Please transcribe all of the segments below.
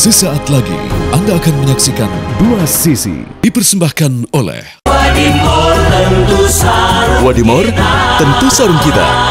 Sesaat lagi Anda akan menyaksikan Dua Sisi, dipersembahkan oleh Wadimor, tentu sarung kita.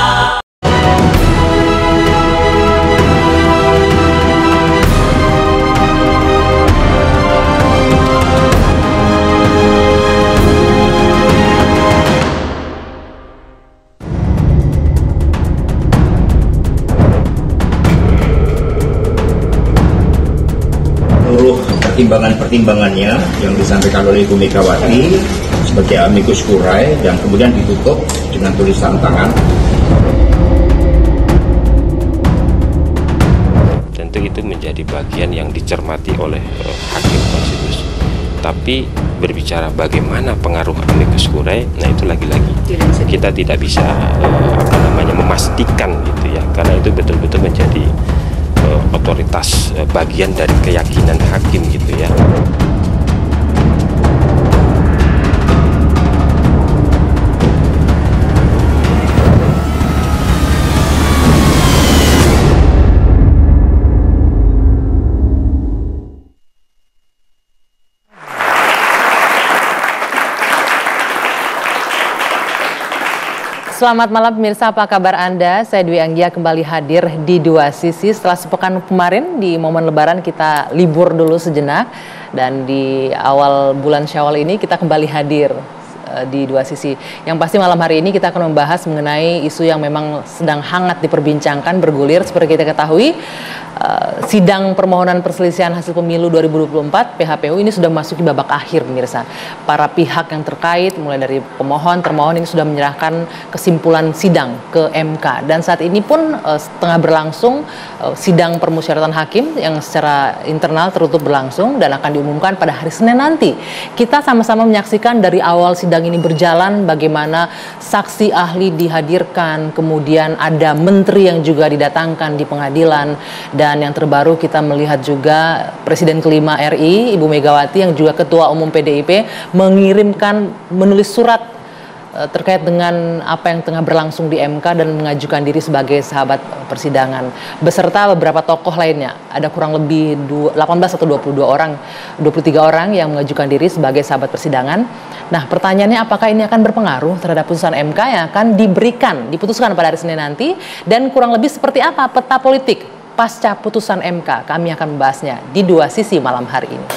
Pertimbangannya yang disampaikan oleh Ibu Megawati sebagai amicus curiae dan kemudian ditutup dengan tulisan tangan. Tentu itu menjadi bagian yang dicermati oleh hakim konstitusi. Tapi berbicara bagaimana pengaruh amicus curiae, nah itu lagi-lagi kita tidak bisa memastikan gitu ya, karena itu betul-betul menjadi otoritas bagian dari keyakinan hakim gitu ya. Selamat malam pemirsa, apa kabar Anda? Saya Dwi Anggia kembali hadir di Dua Sisi. Setelah sepekan kemarin di momen lebaran kita libur dulu sejenak, dan di awal bulan Syawal ini kita kembali hadir di Dua Sisi. Yang pasti malam hari ini kita akan membahas mengenai isu yang memang sedang hangat diperbincangkan, bergulir seperti kita ketahui. Sidang permohonan perselisihan hasil pemilu 2024 PHPU ini sudah memasuki babak akhir pemirsa. Para pihak yang terkait mulai dari pemohon, termohon ini sudah menyerahkan kesimpulan sidang ke MK, dan saat ini pun tengah berlangsung sidang permusyawaratan hakim yang secara internal tertutup berlangsung dan akan diumumkan pada hari Senin nanti. Kita sama-sama menyaksikan dari awal sidang ini berjalan bagaimana saksi ahli dihadirkan, kemudian ada menteri yang juga didatangkan di pengadilan. Dan yang terbaru kita melihat juga Presiden kelima RI, Ibu Megawati yang juga Ketua Umum PDIP menulis surat terkait dengan apa yang tengah berlangsung di MK dan mengajukan diri sebagai sahabat persidangan. Beserta beberapa tokoh lainnya, ada kurang lebih 18 atau 23 orang yang mengajukan diri sebagai sahabat persidangan. Nah, pertanyaannya apakah ini akan berpengaruh terhadap putusan MK yang akan diputuskan pada hari Senin nanti, dan kurang lebih seperti apa peta politik pasca putusan MK? Kami akan membahasnya di Dua Sisi malam hari ini.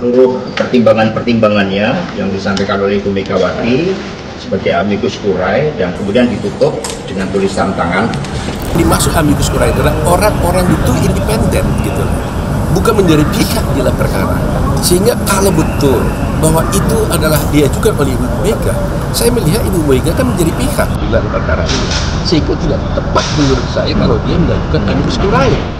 Seluruh pertimbangannya yang disampaikan oleh Ibu Megawati sebagai amicus curiae dan kemudian ditutup dengan tulisan tangan. Dimaksud amicus curiae adalah orang-orang itu independen gitu, bukan menjadi pihak dalam perkara. Sehingga kalau betul bahwa itu adalah diajukan oleh Ibu Mega, saya melihat Ibu Mega kan menjadi pihak dalam perkara ini. Sehingga tidak tepat menurut saya kalau dia mengajukan amicus curiae.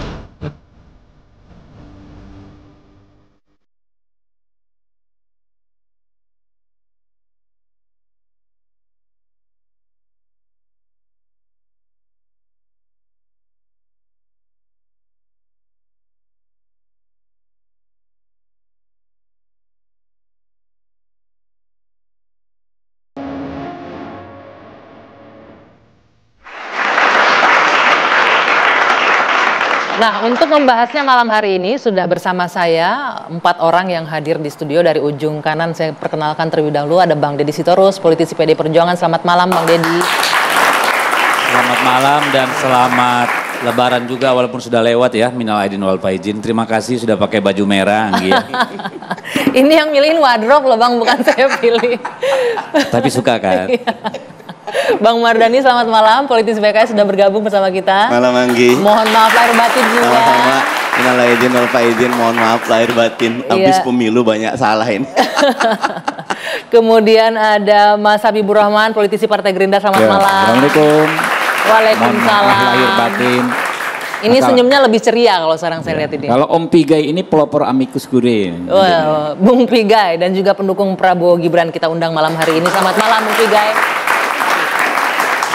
Nah, untuk membahasnya malam hari ini sudah bersama saya 4 orang yang hadir di studio. Dari ujung kanan saya perkenalkan terlebih dahulu ada Bang Deddy Sitorus, politisi PD Perjuangan. Selamat malam Bang Deddy. Selamat malam dan selamat Lebaran juga walaupun sudah lewat ya. Minal aidin wal faizin. Terima kasih sudah pakai baju merah Anggi ya. Ini yang milihin wardrobe loh Bang, bukan saya pilih. Tapi suka kan? Bang Mardhani, selamat malam. Politisi PKS sudah bergabung bersama kita. Malam Anggi. Mohon maaf lahir batin juga. Sama-sama. Minal aidin wal faizin, mohon maaf lahir batin. Habis pemilu banyak salah ini. Kemudian ada Mas Habibur Rahman, politisi Partai Gerindra. Selamat malam. Assalamualaikum. Waalaikumsalam. Mohon maaf lahir batin. Ini senyumnya lebih ceria kalau sekarang saya lihat ini. Kalau Om Pigai ini pelopor amicus curiae. Wah, Bung Pigai dan juga pendukung Prabowo Gibran kita undang malam hari ini. Selamat malam Bung Pigai.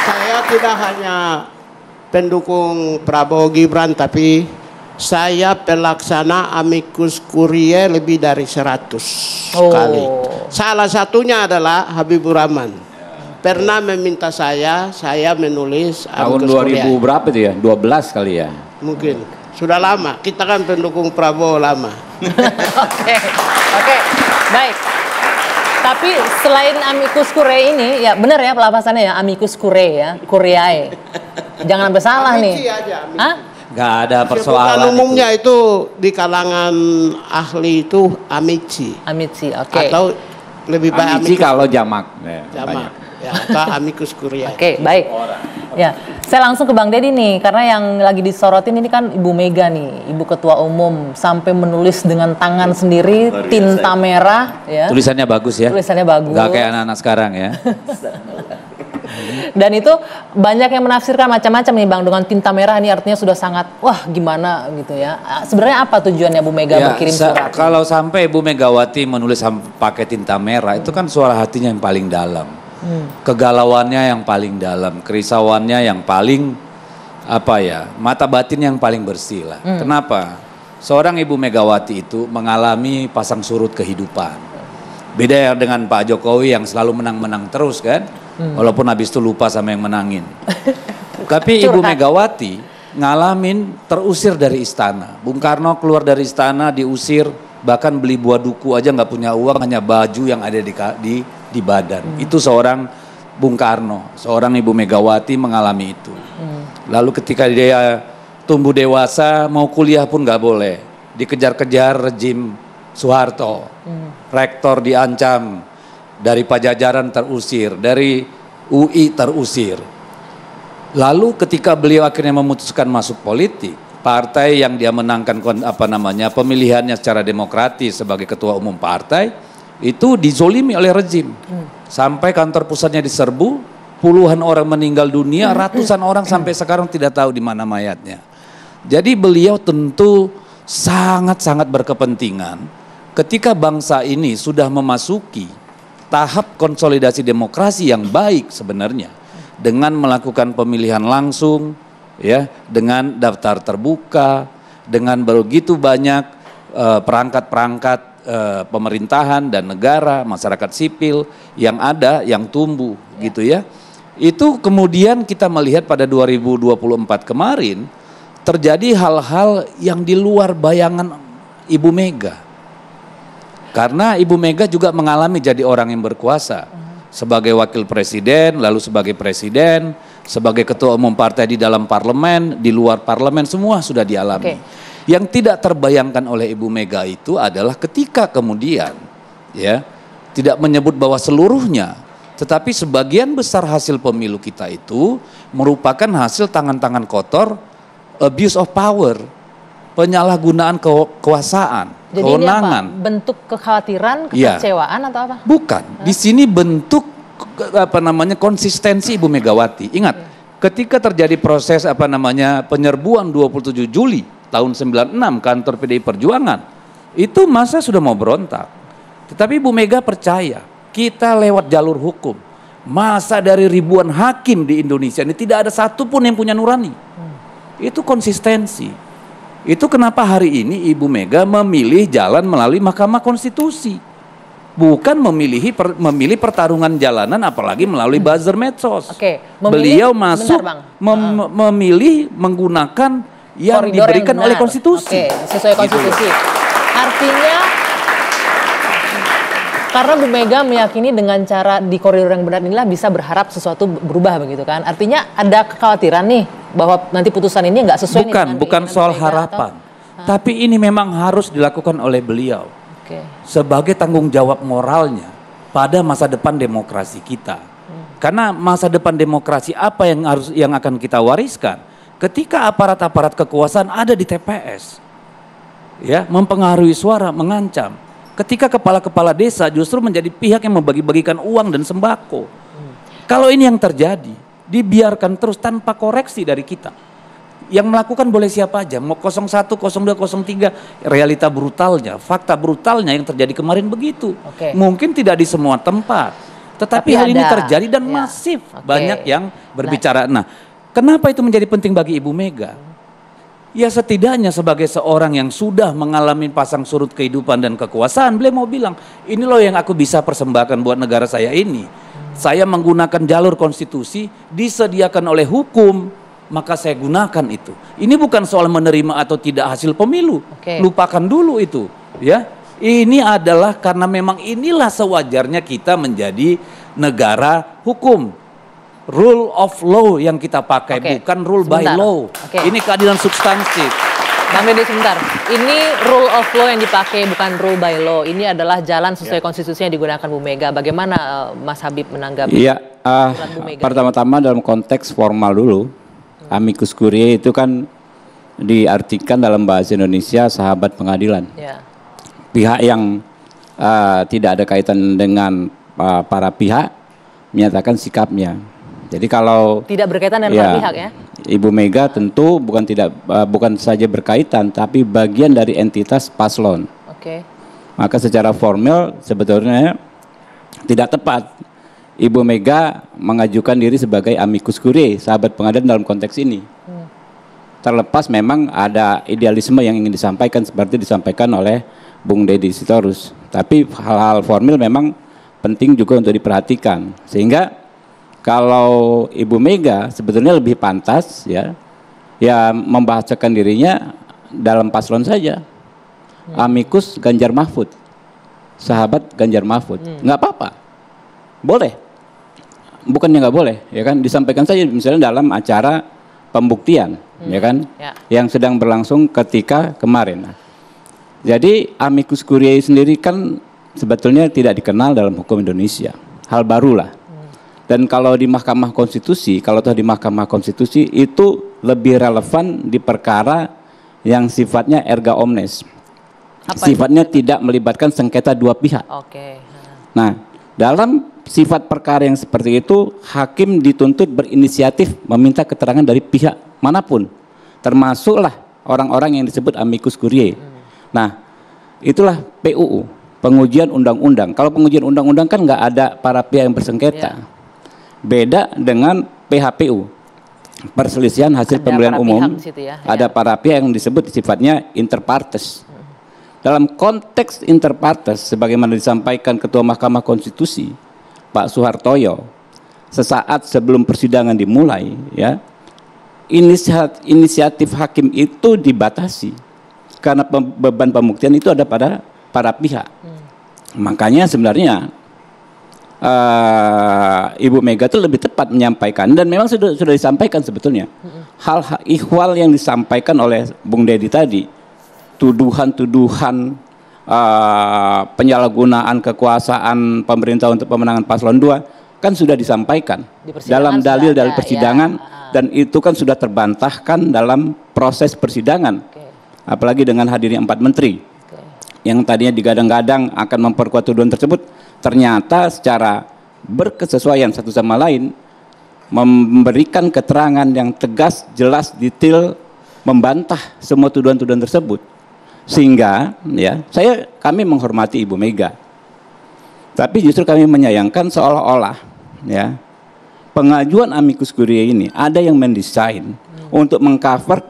Saya tidak hanya pendukung Prabowo Gibran, tapi saya pelaksana amicus curiae lebih dari 100 kali. Salah satunya adalah Habibur Rahman. Pernah meminta saya menulis tahun 2000 berapa itu ya? 12 kali ya? Mungkin. Sudah lama. Kita kan pendukung Prabowo lama. Oke. Baik. Tapi selain amicus curiae ini, ya benar ya pelafasannya ya, amicus curiae ya, curiae. Jangan sampai salah nih. Hah? Gak ada persoalan. Umumnya itu di kalangan ahli itu amici. Amici, oke. Atau lebih baik amici kalau jamak. Jamak. Ya, atau amicus curiae. Oke, baik. Ya, saya langsung ke Bang Deddy nih, karena yang lagi disorotin ini kan Ibu Mega nih, Ibu Ketua Umum, sampai menulis dengan tangan sendiri, tinta merah. Ya. Tulisannya bagus ya? Tulisannya bagus. Gak kayak anak-anak sekarang ya. Dan itu banyak yang menafsirkan macam-macam nih Bang, dengan tinta merah ini artinya sudah sangat, wah gimana gitu ya. Sebenarnya apa tujuannya Bu Mega berkirim surat? Kalau sampai Bu Megawati menulis pakai tinta merah, itu kan suara hatinya yang paling dalam. Kegalauannya yang paling dalam, kerisauannya yang paling mata batin yang paling bersih lah. Kenapa? Seorang Ibu Megawati itu mengalami pasang surut kehidupan. Beda dengan Pak Jokowi yang selalu menang-menang terus kan, walaupun habis itu lupa sama yang menangin. Tapi Ibu Megawati ngalamin terusir dari istana. Bung Karno keluar dari istana diusir, bahkan beli buah duku aja nggak punya uang, hanya baju yang ada di badan. Itu seorang Bung Karno, seorang Ibu Megawati mengalami itu. Lalu ketika dia tumbuh dewasa, mau kuliah pun nggak boleh, dikejar-kejar rejim Soeharto. Rektor diancam, dari Pajajaran terusir, dari UI terusir. Lalu ketika beliau akhirnya memutuskan masuk politik, partai yang dia menangkan pemilihannya secara demokratis sebagai ketua umum partai itu dizolimi oleh rejim. Sampai kantor pusatnya diserbu, puluhan orang meninggal dunia, ratusan orang sampai sekarang tidak tahu di mana mayatnya. Jadi beliau tentu sangat-sangat berkepentingan ketika bangsa ini sudah memasuki tahap konsolidasi demokrasi yang baik sebenarnya, dengan melakukan pemilihan langsung, ya, dengan daftar terbuka, dengan begitu banyak perangkat-perangkat pemerintahan dan negara, masyarakat sipil yang ada, yang tumbuh, gitu ya. Itu kemudian kita melihat pada 2024 kemarin terjadi hal-hal yang di luar bayangan Ibu Mega. Karena Ibu Mega juga mengalami jadi orang yang berkuasa. Sebagai wakil presiden, lalu sebagai presiden, sebagai ketua umum partai di dalam parlemen, di luar parlemen, semua sudah dialami. Yang tidak terbayangkan oleh Ibu Mega itu adalah ketika kemudian, ya, tidak menyebut bahwa seluruhnya, tetapi sebagian besar hasil pemilu kita itu merupakan hasil tangan-tangan kotor, abuse of power, penyalahgunaan kekuasaan, kewenangan. Ini apa? Bentuk kekhawatiran, kekecewaan atau apa? Bukan. Di sini bentuk konsistensi Ibu Megawati. Ingat, ketika terjadi proses penyerbuan 27 Juli tahun 96 kantor PDI Perjuangan, itu masa sudah mau berontak. Tetapi Ibu Mega percaya kita lewat jalur hukum. Masa dari ribuan hakim di Indonesia ini tidak ada satupun yang punya nurani. Itu konsistensi. Itu kenapa hari ini Ibu Mega memilih jalan melalui Mahkamah Konstitusi. Bukan memilih pertarungan jalanan, apalagi melalui buzzer medsos. Beliau masuk memilih menggunakan yang diberikan oleh konstitusi. Sesuai konstitusi. Gitu. Artinya karena Bu Mega meyakini dengan cara di koridor yang benar inilah bisa berharap sesuatu berubah begitu kan. Artinya ada kekhawatiran nih bahwa nanti putusan ini nggak sesuai. Bukan soal harapan. Tapi ini memang harus dilakukan oleh beliau. Sebagai tanggung jawab moralnya pada masa depan demokrasi kita. Karena masa depan demokrasi apa yang akan kita wariskan ketika aparat-aparat kekuasaan ada di TPS, ya, mempengaruhi suara, mengancam. Ketika kepala-kepala desa justru menjadi pihak yang membagi-bagikan uang dan sembako. Kalau ini yang terjadi, dibiarkan terus tanpa koreksi dari kita, Yang melakukan boleh siapa aja, mau 01, 02, 03, realita brutalnya, fakta brutalnya yang terjadi kemarin begitu. Mungkin tidak di semua tempat, tetapi hal ini terjadi dan masif. Banyak yang berbicara. Nah, kenapa itu menjadi penting bagi Ibu Mega? Ya setidaknya sebagai seorang yang sudah mengalami pasang surut kehidupan dan kekuasaan, beliau mau bilang, ini loh yang aku bisa persembahkan buat negara saya ini. Saya menggunakan jalur konstitusi, disediakan oleh hukum, maka saya gunakan itu. Ini bukan soal menerima atau tidak hasil pemilu. Lupakan dulu itu, ya. Ini adalah karena memang inilah sewajarnya kita menjadi negara hukum. Rule of law yang kita pakai, bukan rule by law. Ini keadilan substantif. Bang Deddy sebentar, ini rule of law yang dipakai bukan rule by law. Ini adalah jalan sesuai konstitusi yang digunakan Bu Mega. Bagaimana Mas Habib menanggapi? Iya, pertama-tama dalam konteks formal dulu. Amicus curiae itu kan diartikan dalam bahasa Indonesia sahabat pengadilan. Pihak yang tidak ada kaitan dengan para pihak menyatakan sikapnya. Jadi kalau tidak berkaitan dengan para pihak ya. Ibu Mega tentu bukan saja berkaitan, tapi bagian dari entitas paslon. Maka secara formal sebetulnya tidak tepat Ibu Mega mengajukan diri sebagai amicus curiae, sahabat pengadilan dalam konteks ini. Terlepas memang ada idealisme yang ingin disampaikan seperti disampaikan oleh Bung Deddy Sitorus. Tapi hal-hal formal memang penting juga untuk diperhatikan. Sehingga kalau Ibu Mega sebetulnya lebih pantas ya membahasakan dirinya dalam paslon saja. Amicus Ganjar Mahfud, sahabat Ganjar Mahfud. Nggak apa-apa, boleh. Bukannya nggak boleh, ya kan? Disampaikan saja misalnya dalam acara pembuktian, ya kan? Yang sedang berlangsung ketika kemarin. Jadi amicus curiae sendiri kan sebetulnya tidak dikenal dalam hukum Indonesia. Hal baru lah. Dan kalau di Mahkamah Konstitusi, kalau toh di Mahkamah Konstitusi itu lebih relevan di perkara yang sifatnya erga omnes. Sifatnya tidak melibatkan sengketa dua pihak. Nah, dalam sifat perkara yang seperti itu, hakim dituntut berinisiatif meminta keterangan dari pihak manapun, termasuklah orang-orang yang disebut amicus curiae. Nah, itulah PUU, pengujian undang-undang. Kalau pengujian undang-undang kan nggak ada para pihak yang bersengketa. Beda dengan PHPU, perselisihan hasil pemilihan umum. Ada para pihak yang disebut sifatnya inter partes. Dalam konteks inter partes, sebagaimana disampaikan Ketua Mahkamah Konstitusi Pak Suhartoyo sesaat sebelum persidangan dimulai, ya, inisiatif hakim itu dibatasi karena beban pembuktian itu ada pada para pihak. Makanya sebenarnya Ibu Mega itu lebih tepat menyampaikan, dan memang sudah disampaikan sebetulnya hal ihwal yang disampaikan oleh Bung Deddy tadi, tuduhan-tuduhan penyalahgunaan kekuasaan pemerintah untuk pemenangan paslon 2 kan sudah disampaikan dalam dalil dari persidangan, dan itu kan sudah terbantahkan dalam proses persidangan. Apalagi dengan hadirnya 4 menteri yang tadinya digadang-gadang akan memperkuat tuduhan tersebut, ternyata secara berkesesuaian satu sama lain memberikan keterangan yang tegas, jelas, detail, membantah semua tuduhan-tuduhan tersebut. Sehingga ya kami menghormati Ibu Mega, tapi justru kami menyayangkan seolah-olah ya pengajuan amicus curiae ini ada yang mendesain untuk mengcover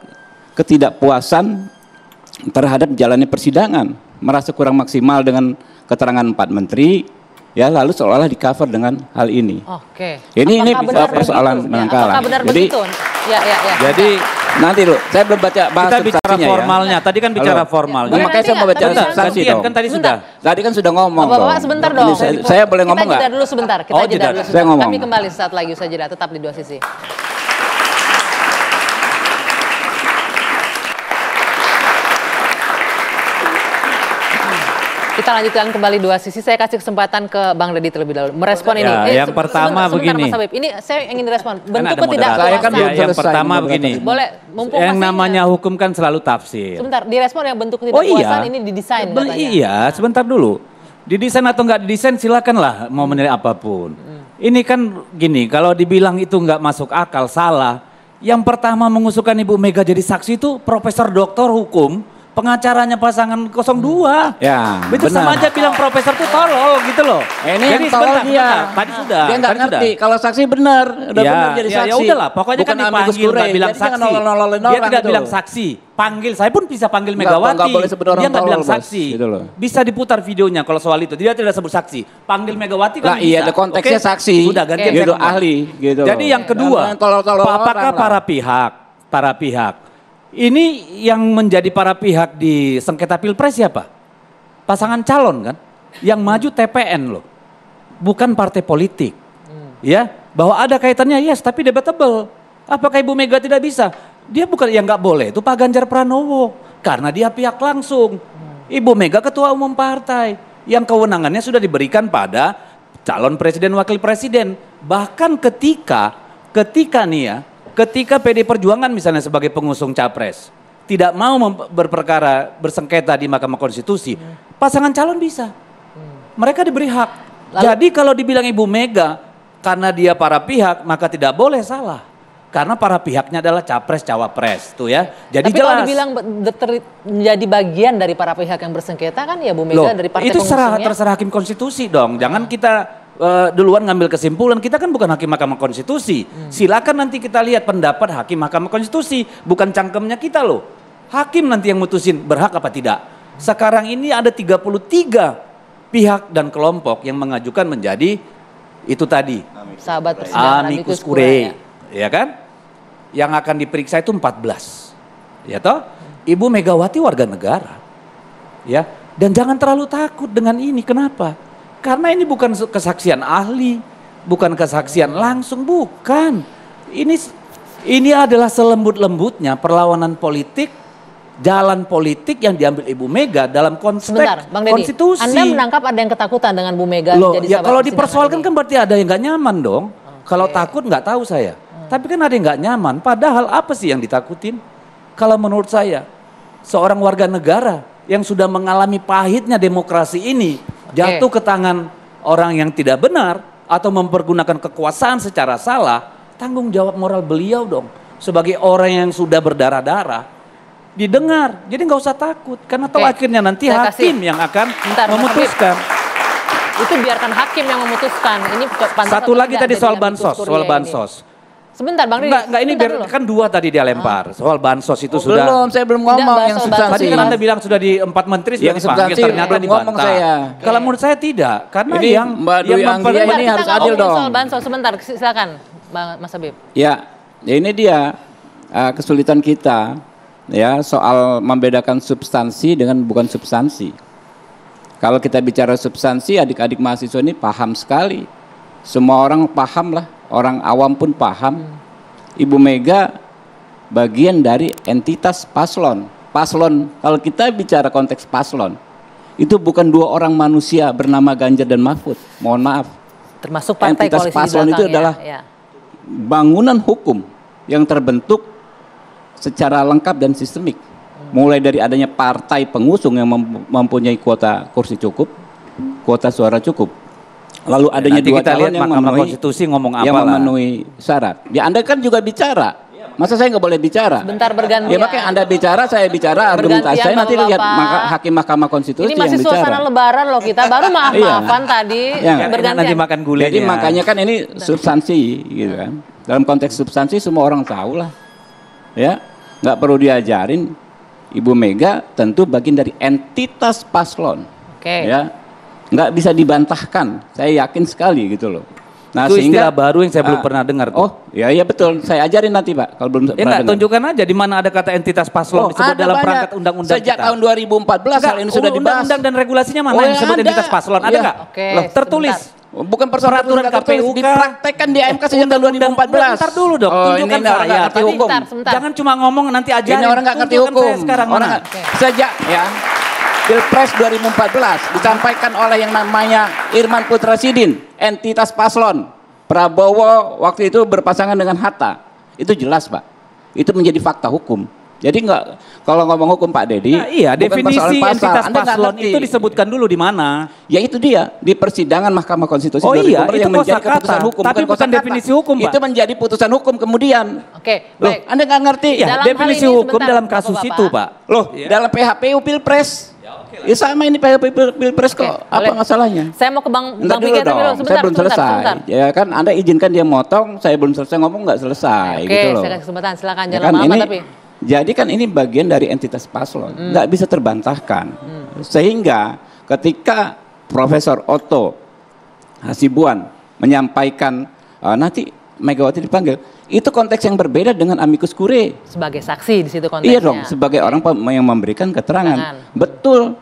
ketidakpuasan terhadap jalannya persidangan, merasa kurang maksimal dengan keterangan 4 menteri, ya lalu seolah-olah di-cover dengan hal ini. Ini persoalan menangkal. Jadi jadi nanti loh, saya belum baca bahasa kita bicara formalnya. Tadi kan bicara formalnya. Makanya saya mau baca substansi dong. Kan tadi sudah. Tadi kan sudah ngomong. Bapak sebentar dong. Saya boleh ngomong nggak? Kita jeda dulu sebentar. Kita jeda dulu. Saya ngomong. Kami kembali saat lagi, usai jeda, tetap di Dua Sisi. Kita lanjutkan kembali Dua Sisi. Saya kasih kesempatan ke Bang Deddy terlebih dahulu merespon ini. Yang pertama begini. Mas Habib, ini saya ingin direspon. Bentuk ketidakpuasan. Saya kan yang pertama begini. Boleh, mumpung yang namanya hukum kan selalu tafsir. Sebentar, direspon yang bentuk ketidakpuasan ini didesain katanya. Iya, sebentar dulu. Didesain atau nggak didesain silakanlah mau menilai apapun. Ini kan gini, kalau dibilang itu nggak masuk akal, salah. Yang pertama mengusulkan Ibu Mega jadi saksi itu Profesor Doktor Hukum, pengacaranya pasangan 02. Ya, itu benar. sama aja bilang profesor tuh tolol gitu loh. Ini jadi yang tolol dia. Tadi sudah. Dia nggak ngerti. Kalau saksi benar, udah benar jadi saksi. Ya udahlah, pokoknya Bukan kan dipanggil, nggak bilang saksi. Dia tidak bilang saksi. Panggil, saya pun bisa panggil Megawati. Nggak boleh sebut orang dia nggak bilang tolol, saksi. Gitu loh. Bisa diputar videonya kalau soal itu. Dia tidak sebut saksi. Panggil Megawati kan bisa. Iya, ada konteksnya saksi. Sudah ganti gitu, ahli. Gitu. Jadi yang kedua, apakah para pihak ini yang menjadi para pihak di sengketa Pilpres siapa? Pasangan calon kan, yang maju TPN loh, bukan partai politik. Ya, bahwa ada kaitannya yes, tapi debatable. Apakah Ibu Mega tidak bisa? Dia bukan yang nggak boleh, itu Pak Ganjar Pranowo, karena dia pihak langsung. Ibu Mega ketua umum partai, yang kewenangannya sudah diberikan pada calon presiden wakil presiden. Bahkan ketika nih ya, ketika PD Perjuangan misalnya sebagai pengusung capres tidak mau berperkara bersengketa di Mahkamah Konstitusi, pasangan calon bisa. Mereka diberi hak. Jadi kalau dibilang Ibu Mega karena dia para pihak maka tidak boleh salah. Karena para pihaknya adalah capres cawapres tuh ya. Jadi tapi jelas. kalau dibilang menjadi bagian dari para pihak yang bersengketa kan ya Bu Mega dari partai itu pengusungnya. terserah Hakim Konstitusi dong. Jangan kita duluan ngambil kesimpulan, kita kan bukan Hakim Mahkamah Konstitusi. Silakan nanti kita lihat pendapat Hakim Mahkamah Konstitusi, bukan cangkemnya kita loh. Hakim nanti yang mutusin berhak apa tidak. Sekarang ini ada 33 pihak dan kelompok yang mengajukan menjadi itu tadi. Sahabat persidangan Amicus Curiae, ya kan? Yang akan diperiksa itu 14. Ya toh? Ibu Megawati warga negara. Ya, dan jangan terlalu takut dengan ini. Kenapa? Karena ini bukan kesaksian ahli, bukan kesaksian langsung, bukan. Ini adalah selembut-lembutnya perlawanan politik, jalan politik yang diambil Ibu Mega dalam konteks konstitusi. Anda menangkap ada yang ketakutan dengan Bu Mega Loh, jadi ya kalau dipersoalkan kan berarti ada yang nggak nyaman dong. Kalau takut nggak tahu saya. Tapi kan ada yang nggak nyaman. Padahal apa sih yang ditakutin? Kalau menurut saya, seorang warga negara yang sudah mengalami pahitnya demokrasi ini jatuh ke tangan orang yang tidak benar atau mempergunakan kekuasaan secara salah, tanggung jawab moral beliau dong. Sebagai orang yang sudah berdarah-darah. Didengar, jadi nggak usah takut karena tahu akhirnya nanti hakim yang akan memutuskan. Itu biarkan hakim yang memutuskan. Ini satu lagi tadi soal bansos, Sebentar Bang Riri. Enggak ini biar kan dua tadi dia lempar. Soal bansos itu sudah. Belum, saya belum ngomong yang substansi. Tadi kan Anda bilang sudah di 4 menteri sudah dipanggil, ternyata dibantah. Kalau menurut saya tidak, karena ini yang Mbak Dwi Anggia ini harus adil dong. Soal bansos sebentar, silakan Mas Habib. Ya ini dia kesulitan kita. Ya, soal membedakan substansi dengan bukan substansi. Kalau kita bicara substansi, adik-adik mahasiswa ini paham sekali. Semua orang paham lah, orang awam pun paham. Ibu Mega bagian dari entitas paslon. Paslon, kalau kita bicara konteks paslon, itu bukan dua orang manusia bernama Ganjar dan Mahfud. Mohon maaf. Termasuk partai entitas koalisi paslon di itu adalah bangunan hukum yang terbentuk secara lengkap dan sistemik. Mulai dari adanya partai pengusung yang mempunyai kuota kursi cukup, kuota suara cukup. Lalu adanya dua calon yang memenuhi syarat. Ya Anda kan juga bicara. Masa saya nggak boleh bicara? Sebentar bergantian. Ya makanya Anda bicara, saya bicara, argumentasi saya nanti lihat Hakim Mahkamah Konstitusi yang bicara. Ini masih suasana lebaran loh, kita baru maaf-maafan tadi bergantian. Nanti makan gulai. Jadi makanya kan ini substansi gitu kan. Dalam konteks substansi semua orang tahu lah. Ya, nggak perlu diajarin. Ibu Mega tentu bagian dari entitas paslon. Ya, nggak bisa dibantahkan. Saya yakin sekali gitu loh. Nah, itu istilah baru yang saya belum pernah dengar. Oh, ya betul. Saya ajarin nanti Pak. Kalau belum pernah dengar. Tunjukkan aja di mana ada kata entitas paslon disebut dalam perangkat undang-undang sejak tahun 2014 hal ini sudah dibahas. Undang-undang dan regulasinya mana yang disebut entitas paslon? Ada nggak? Loh, tertulis. Bukan peraturan KPU dipraktekkan di AMK sejak tahun 2014. Bentar dulu dong, tunjukkan saya. Jangan cuma ngomong nanti ajarin. Ini orang nggak ngerti hukum. Sejak Pilpres 2014 disampaikan oleh yang namanya Irman Putra Sidin, entitas paslon. Prabowo waktu itu berpasangan dengan Hatta. Itu jelas Pak. Itu menjadi fakta hukum. Jadi kalau ngomong hukum Pak Dedi, nah, iya, definisi entitas paslon itu disebutkan dulu di mana? Ya itu dia di persidangan Mahkamah Konstitusi. Oh iya, itu yang menjadi keputusan hukum, tapi bukan definisi hukum, Pak. Itu menjadi putusan hukum kemudian. Oke, loh, baik. Anda nggak ngerti? Ya, definisi hukum dalam kasus itu, Pak. Loh, dalam PHPU Pilpres. Ya sama ini Pilpres kok. Apa masalahnya? Saya mau ke Bang Pika dulu. Saya belum selesai. Ya kan Anda izinkan dia motong, saya belum selesai ngomong nggak selesai. Oke, gitu loh. saya kasih kesempatan. Silakan Ya jangan kan, lama tapi. Jadi kan ini bagian dari entitas paslon, nggak bisa terbantahkan. Sehingga ketika Profesor Otto Hasibuan menyampaikan nanti Megawati dipanggil, itu konteks yang berbeda dengan amicus curiae. Sebagai saksi di situ konteksnya. Iya dong, sebagai orang yang memberikan keterangan. Betul,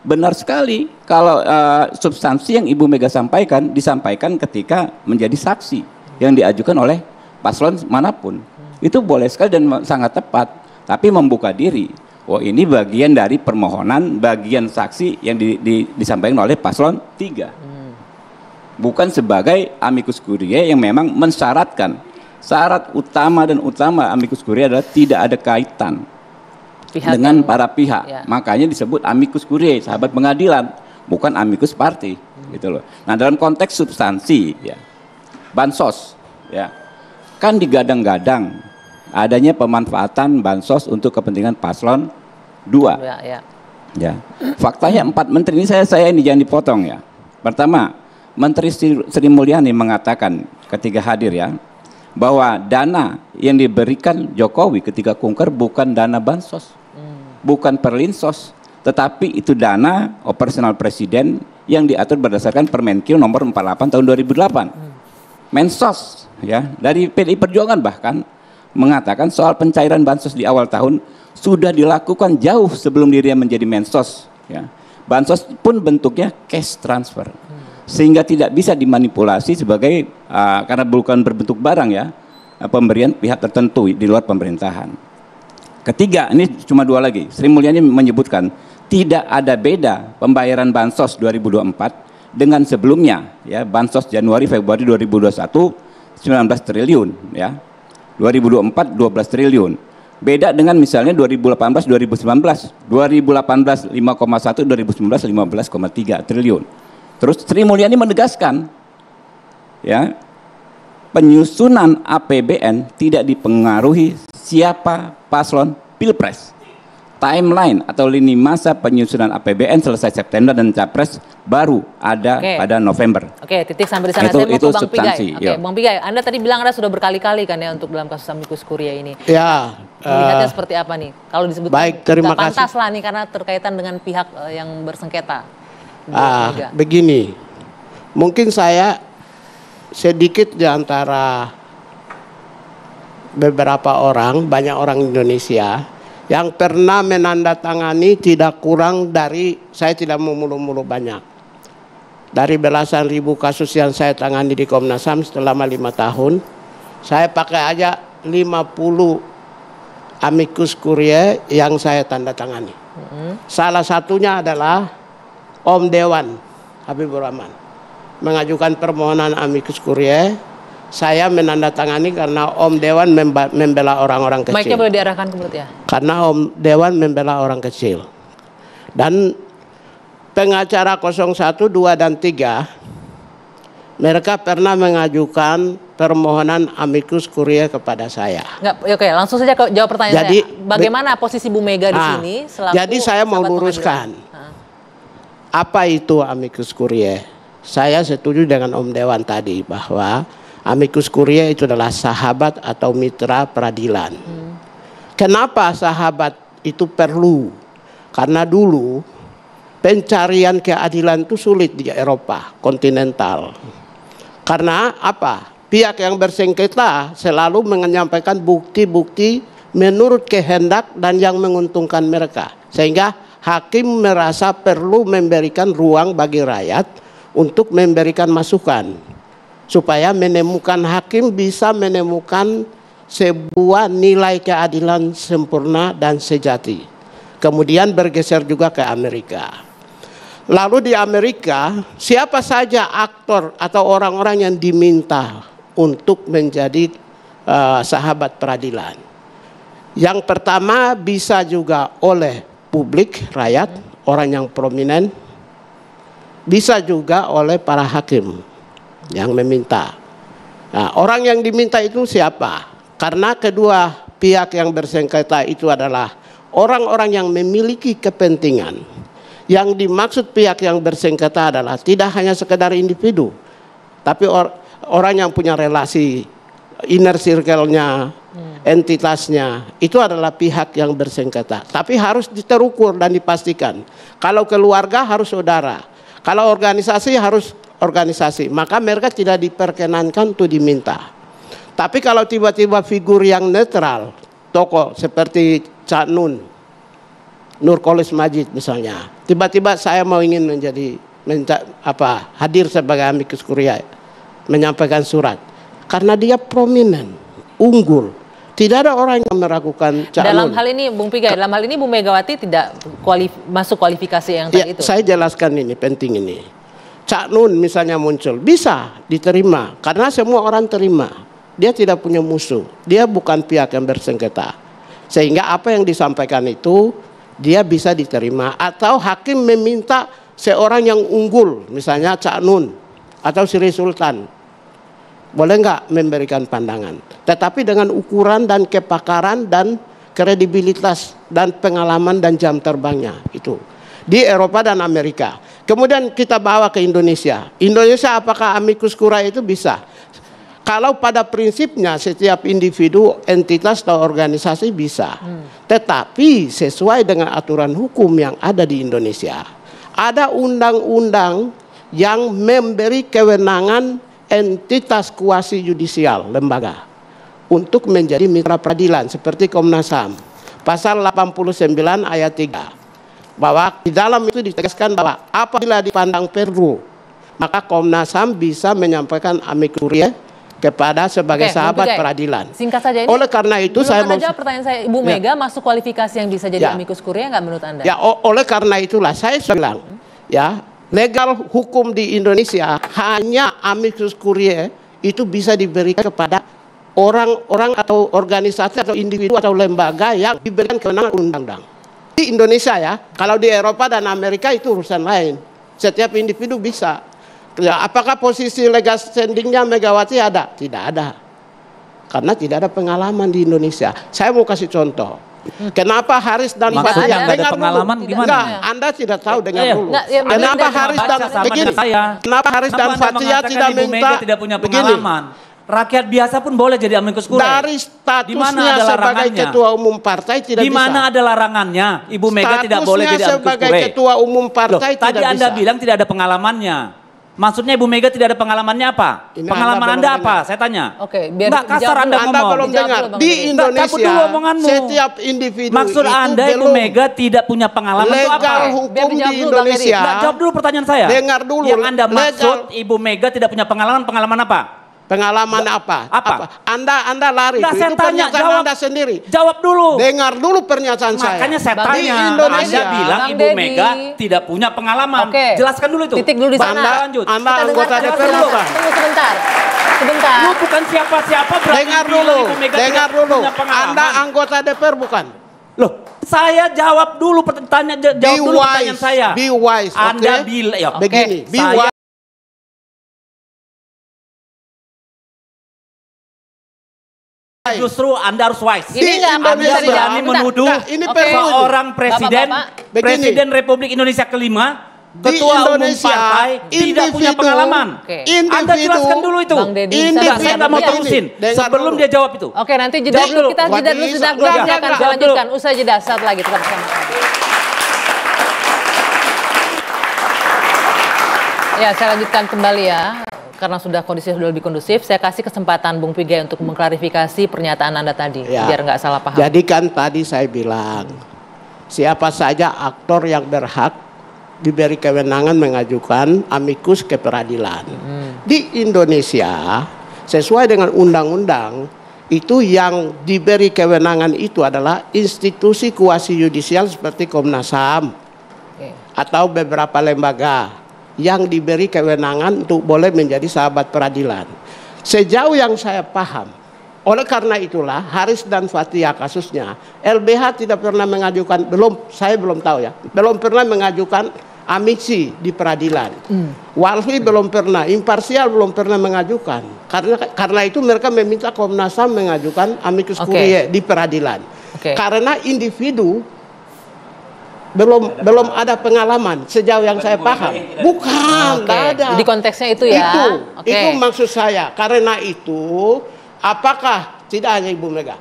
benar sekali. Kalau substansi yang Ibu Mega sampaikan disampaikan ketika menjadi saksi yang diajukan oleh paslon manapun. Itu boleh sekali dan sangat tepat, tapi membuka diri. Oh ini bagian dari permohonan, bagian saksi yang disampaikan oleh paslon 3. Bukan sebagai amicus curiae yang memang mensyaratkan. Syarat utama amicus curiae adalah tidak ada kaitan dengan para pihak. Ya. Makanya disebut amicus curiae, sahabat pengadilan, bukan amicus party. Gitu loh. Nah dalam konteks substansi, ya, bansos, ya, kan digadang-gadang adanya pemanfaatan bansos untuk kepentingan paslon 2. Ya. Faktanya 4 menteri ini saya ini jangan dipotong ya. Pertama, Menteri Sri Mulyani mengatakan ketika hadir ya, bahwa dana yang diberikan Jokowi ketika kunker bukan dana bansos, bukan perlinsos, tetapi itu dana operasional presiden yang diatur berdasarkan Permenkyu nomor 48 tahun 2008. Mensos ya dari PDI Perjuangan bahkan mengatakan soal pencairan bansos di awal tahun sudah dilakukan jauh sebelum dirinya menjadi mensos. Ya. Bansos pun bentuknya cash transfer, sehingga tidak bisa dimanipulasi sebagai karena bukan berbentuk barang ya, pemberian pihak tertentu di luar pemerintahan. Ketiga, ini cuma 2 lagi. Sri Mulyani menyebutkan tidak ada beda pembayaran bansos 2024 dengan sebelumnya ya, bansos Januari Februari 2021 19 triliun ya. 2024 12 triliun. Beda dengan misalnya 2018 2019. 2018 5,1, 2019 15,3 triliun. Terus Sri Mulyani menegaskan ya, penyusunan APBN tidak dipengaruhi siapa paslon Pilpres. Timeline atau lini masa penyusunan APBN selesai September dan Capres baru ada pada November. Oke, titik sampai di sana. Saya mau ke Bang Pigai. Oke, Bang Pigai, Anda tadi bilang Anda sudah berkali-kali kan ya untuk dalam kasus amicus curiae ini. Ya. Melihatnya seperti apa nih? Kalau disebut baik, terima kasih. Pantas lah nih karena terkaitan dengan pihak yang bersengketa. Begini, mungkin saya sedikit di antara beberapa orang, banyak orang Indonesia yang pernah menandatangani tidak kurang dari, saya tidak mau mulu-mulu banyak, dari belasan ribu kasus yang saya tangani di Komnas HAM selama 5 tahun, saya pakai aja 50 amicus curiae yang saya tanda tangani. Salah satunya adalah Om Dewan Habibur Rahman mengajukan permohonan amicus curiae. Saya menandatangani karena Om Dewan membela orang-orang kecil. Mic-nya boleh diarahkan ke mulut ya. Karena Om Dewan membela orang kecil. Dan pengacara 01, 2, dan 3 mereka pernah mengajukan permohonan amicus curiae kepada saya. Oke, langsung saja jawab pertanyaan saya. Bagaimana posisi Bu Mega di sini selaku jadi saya mau luruskan. Apa itu amicus curiae? Saya setuju dengan Om Dewan tadi bahwa amicus curiae itu adalah sahabat atau mitra peradilan. Kenapa sahabat itu perlu? Karena dulu pencarian keadilan itu sulit di Eropa kontinental. Karena apa? Pihak yang bersengketa selalu menyampaikan bukti-bukti menurut kehendak dan yang menguntungkan mereka. Sehingga hakim merasa perlu memberikan ruang bagi rakyat untuk memberikan masukan. Supaya menemukan hakim bisa menemukan sebuah nilai keadilan sempurna dan sejati. Kemudian bergeser juga ke Amerika. Lalu di Amerika, siapa saja aktor atau orang-orang yang diminta untuk menjadi sahabat peradilan. Yang pertama bisa juga oleh publik, rakyat, orang yang prominent, bisa juga oleh para hakim yang meminta. Nah, orang yang diminta itu siapa? Karena kedua pihak yang bersengketa itu adalah orang-orang yang memiliki kepentingan. Yang dimaksud pihak yang bersengketa adalah tidak hanya sekedar individu, tapi orang yang punya relasi, inner circle-nya, entitasnya, itu adalah pihak yang bersengketa. Tapi harus terukur dan dipastikan. Kalau keluarga harus saudara, kalau organisasi harus organisasi, maka mereka tidak diperkenankan untuk diminta. Tapi kalau tiba-tiba figur yang netral, tokoh seperti Cak Nun, Nurkolis Majid misalnya, tiba-tiba saya mau ingin hadir sebagai amicus curiae, menyampaikan surat, karena dia prominent, unggul, tidak ada orang yang meragukan Cak Nun. Dalam hal ini, Bung Pigai, dalam hal ini Bu Megawati tidak masuk kualifikasi yang tadi itu. Saya jelaskan ini, penting ini. Cak Nun misalnya muncul, bisa diterima, karena semua orang terima. Dia tidak punya musuh, dia bukan pihak yang bersengketa. Sehingga apa yang disampaikan itu dia bisa diterima. Atau hakim meminta seorang yang unggul, misalnya Cak Nun atau Sri Sultan, boleh nggak memberikan pandangan. Tetapi dengan ukuran dan kepakaran dan kredibilitas dan pengalaman dan jam terbangnya itu. Di Eropa dan Amerika. Kemudian kita bawa ke Indonesia. Indonesia apakah amicus curiae itu bisa? Kalau pada prinsipnya setiap individu, entitas atau organisasi bisa. Tetapi sesuai dengan aturan hukum yang ada di Indonesia. Ada undang-undang yang memberi kewenangan entitas kuasi yudisial, lembaga, untuk menjadi mitra peradilan seperti Komnas HAM. Pasal 89 ayat 3. Bahwa di dalam itu ditegaskan bahwa apabila dipandang perlu, maka Komnas HAM bisa menyampaikan amicus curiae kepada sebagai sahabat peradilan. Singkat saja ini. Oleh karena itu saya mau jawab pertanyaan saya, Ibu Mega masuk kualifikasi yang bisa jadi amicus curiae nggak menurut Anda? Ya, oleh karena itulah saya bilang, ya, legal hukum di Indonesia hanya amicus curiae itu bisa diberikan kepada orang-orang atau organisasi atau individu atau lembaga yang diberikan kewenangan undang-undang. Di Indonesia ya, kalau di Eropa dan Amerika itu urusan lain. Setiap individu bisa. Ya, apakah posisi legal standingnya Megawati ada? Tidak ada. Karena tidak ada pengalaman di Indonesia. Saya mau kasih contoh. Kenapa Haris dan Fathia dengar pengalaman dulu. Gimana? Enggak, Anda tidak tahu, dengar dulu. Kenapa Haris dan begini? Kenapa Haris dan Fathia tidak minta? Tidak punya pengalaman. Rakyat biasa pun boleh jadi amicus curiae. Dari statusnya sebagai ketua umum partai tidak bisa. Di mana ada larangannya? Ibu Mega tidak boleh jadi amicus curiae. Sebagai ketua umum partai tidak bisa. Tadi Anda bilang tidak ada pengalamannya. Maksudnya Ibu Mega tidak ada pengalamannya apa? Ini pengalaman Anda apa? Saya tanya. Oke, biar nggak kasar Anda ngomong. Anda belum dengar. Di Indonesia setiap individu maksud itu Anda Ibu Mega tidak punya pengalaman itu apa? Legal hukum di Indonesia. Jawab dulu pertanyaan saya. Dengar dulu. Yang Anda maksud Ibu Mega tidak punya pengalaman apa? Pengalaman apa? Anda lari. Nggak, saya tanya, jawab Anda sendiri. Jawab dulu. Dengar dulu pernyataan saya. Makanya saya tanya. Di Indonesia, Anda bilang Ibu Mega tidak punya pengalaman. Oke. Jelaskan dulu itu. Titik dulu di sana. Anda anggota DPR bukan? Tunggu sebentar. Lu bukan siapa-siapa. Dengar dulu. Dengar dulu. Anda anggota DPR bukan? Loh, saya jawab dulu pertanyaan saya. Be wise. Anda bilang begini. Be wise. Justru Anda harus wise. Ini Anda berani menuduh seorang presiden Republik Indonesia kelima, ketua umum partai tidak punya pengalaman. Anda jelaskan dulu itu. Saya nggak mau terusin sebelum dia jawab itu. Oke, nanti jeda dulu. Kita jeda dulu sudah. Kita akan lanjutkan. Usai jeda saat lagi tetap bersama kami. Ya, saya lanjutkan kembali ya. Karena sudah kondisi sudah lebih kondusif, saya kasih kesempatan Bung Pigai untuk mengklarifikasi pernyataan Anda tadi, biar nggak salah paham. Jadi kan tadi saya bilang, siapa saja aktor yang berhak diberi kewenangan mengajukan amicus ke peradilan. Di Indonesia, sesuai dengan undang-undang, itu yang diberi kewenangan itu adalah institusi kuasi yudisial seperti Komnas HAM atau beberapa lembaga yang diberi kewenangan untuk boleh menjadi sahabat peradilan. Sejauh yang saya paham, Oleh karena itulah Haris dan Fathia kasusnya, LBH tidak pernah mengajukan, saya belum tahu ya, belum pernah mengajukan amiksi di peradilan. Walhi belum pernah, imparsial belum pernah mengajukan. Karena itu mereka meminta Komnas HAM mengajukan amicus curiae di peradilan. Karena individu belum ada pengalaman sejauh yang saya paham. Bukan, tidak ada. Jadi konteksnya itu ya. Itu maksud saya. Karena itu, apakah tidak hanya Ibu Mega,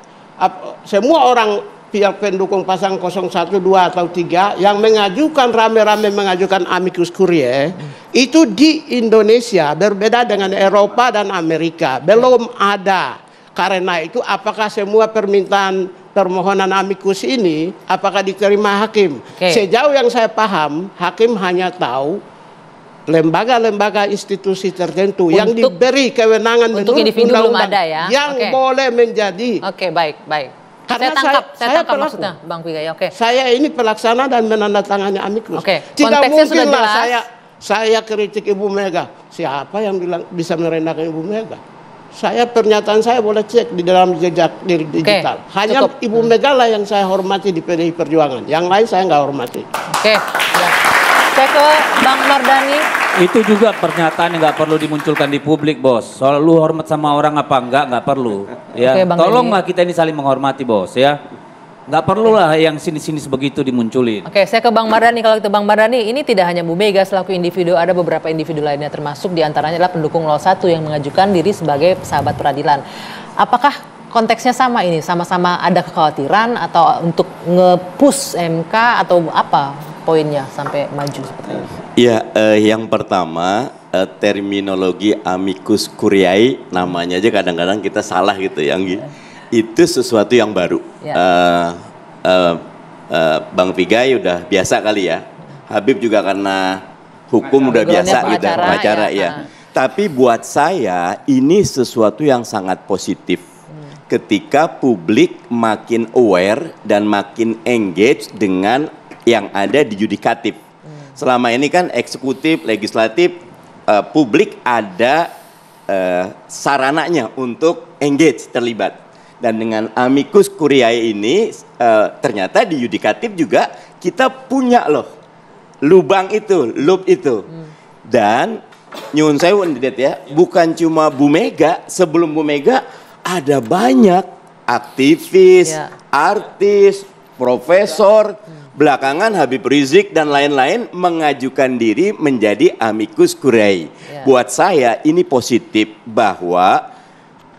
semua orang pihak pendukung pasang 01, 2 atau 3 yang mengajukan rame-rame mengajukan amicus curiae itu di Indonesia berbeda dengan Eropa dan Amerika, belum ada. Karena itu apakah semua permohonan amicus ini apakah diterima hakim? Sejauh yang saya paham, hakim hanya tahu lembaga-lembaga institusi tertentu yang diberi kewenangan untuk individu belum ada ya. Yang boleh menjadi. Baik. Karena saya tangkap maksudnya, Bang Pigai. Saya ini pelaksana dan menandatangani amicus. Tidak konteksnya sudah mungkinlah jelas. saya kritik Ibu Mega. Siapa yang bilang bisa merendahkan Ibu Mega? Pernyataan saya boleh cek di dalam jejak digital. Hanya Ibu Mega lah yang saya hormati di PDI Perjuangan. Yang lain saya nggak hormati. Saya ke Bang Mardhani. Itu juga pernyataan yang nggak perlu dimunculkan di publik, Bos. Soal lu hormat sama orang apa nggak perlu. Ya, tolonglah kita ini saling menghormati, Bos, ya. Nggak perlu lah yang sini-sini sebegitu dimunculin. Saya ke Bang Mardhani. Kalau itu Bang Mardhani, ini tidak hanya Bu Mega selaku individu, ada beberapa individu lainnya termasuk diantaranya adalah pendukung 01 yang mengajukan diri sebagai sahabat peradilan. Apakah konteksnya sama ini? Sama-sama ada kekhawatiran atau untuk nge-push MK atau apa poinnya sampai maju seperti ini? Ya, yang pertama terminologi amicus curiae namanya aja kadang-kadang kita salah gitu ya, Anggi. Itu sesuatu yang baru. Bang Pigai udah biasa kali ya. Habib juga karena hukum udah biasa gitu, pengacara ya. Tapi buat saya ini sesuatu yang sangat positif. Ketika publik makin aware dan makin engage dengan yang ada di yudikatif. Selama ini kan eksekutif, legislatif, publik ada sarananya untuk engage, terlibat. Dan dengan amicus curiae ini ternyata di yudikatif juga kita punya loh lubang itu, loop itu. Dan nyun sewu ya, bukan cuma Bu Mega, sebelum Bu Mega ada banyak aktivis, artis, profesor, belakangan Habib Rizik dan lain-lain mengajukan diri menjadi amicus curiae. Buat saya ini positif bahwa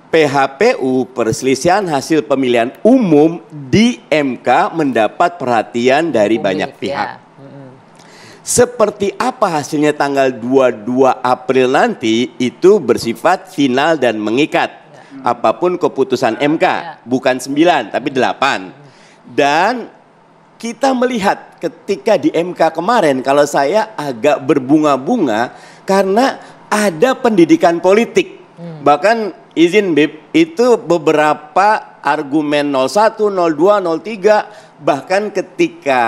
PHPU perselisihan hasil pemilihan umum di MK mendapat perhatian dari banyak pihak. Seperti apa hasilnya tanggal 22 April nanti itu bersifat final dan mengikat. Apapun keputusan MK, bukan 9 tapi 8. Dan kita melihat ketika di MK kemarin, kalau saya agak berbunga-bunga karena ada pendidikan politik. Bahkan izin Bib, itu beberapa argumen 01, 02, 03, bahkan ketika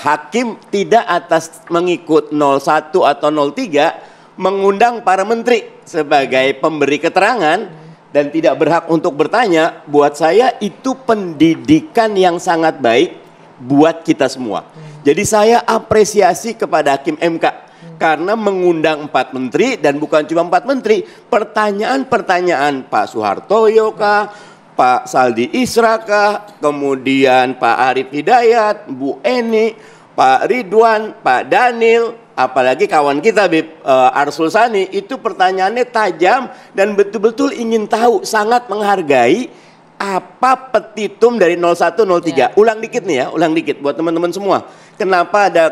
hakim tidak atas mengikut 01 atau 03 mengundang para menteri sebagai pemberi keterangan dan tidak berhak untuk bertanya, buat saya itu pendidikan yang sangat baik buat kita semua. Jadi saya apresiasi kepada hakim MK karena mengundang 4 menteri dan bukan cuma 4 menteri, pertanyaan-pertanyaan Pak Soehartoyo kah, Pak Saldi Isra kah, kemudian Pak Arief Hidayat, Bu Eni, Pak Ridwan, Pak Daniel, apalagi kawan kita Bib Arsul Sani, itu pertanyaannya tajam dan betul-betul ingin tahu, sangat menghargai apa petitum dari 01, 03. Ulang dikit nih ya, ulang dikit buat teman-teman semua. Kenapa ada